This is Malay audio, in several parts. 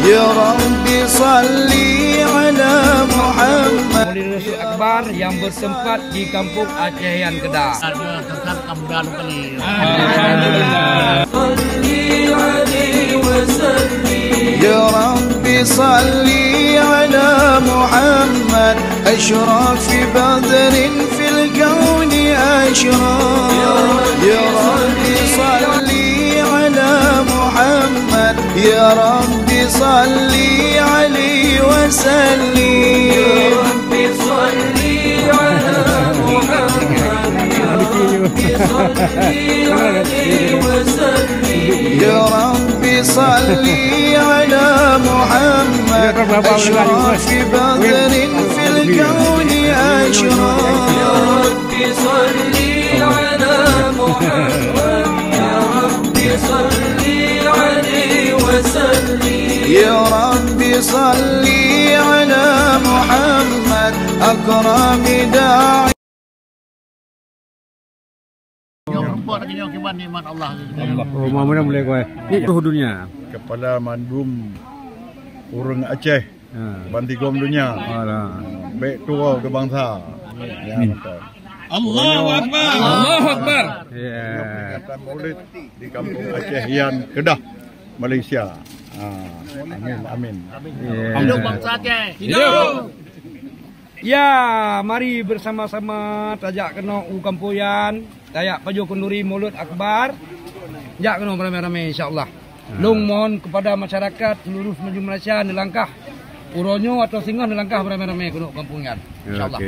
Ya Rabbi salli ala Muhammad. Maulid Rasul Akbar yang bertempat di Kampung Acehian, Kedah. Ada tempat kemudahan kali. Ya Rabbi salli ala Muhammad. أشرف بدر في الكون أشرف. يا ربي صلي على محمد. يا ربي صلي عليه وسلم. يا ربي صلي على محمد. يا ربي صلي عليه وسلم. يا ربي صلي على محمد. أشرف بدر في الكون أشرف. يا ربي صلي على محمد. يا ربي صلي عليه وسلم. يا ربي صلي على محمد أكرم داعي. Oh, mana boleh kau? Ni tuh dunia. Kepala Mandum orang Aceh, Bantigom dunia. Baik tua ke bangsa. Ya, betul. Allahu Akbar. Allahu Akbar. Ya. Peringatan Maulid di Kampung Acehian, Kedah, Malaysia. Amin, amin. Hidup bangsa Aceh. Hidup. Ya, mari bersama-sama tajak kena Kampuyan, tajak Pajo Kenduri Maulid Akbar. Jak kena ramai-ramai insya-Allah. Long mohon kepada masyarakat seluruh penjuru Malaysia nelangkah uronyo atau singgah nelangkah ramai-ramai kena Kampuyan. Insya-Allah.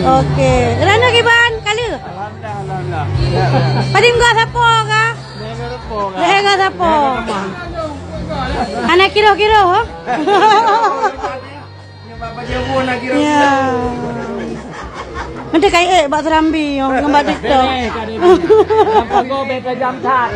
Okey, rana kiban kali. Alhamdulillah. Padim gak sapo ka? Lega sapo. Anak kiro-kiro ho? Ya. Nanti kayak bak serambi yo, ngembak TikTok. Apa go be jam tak?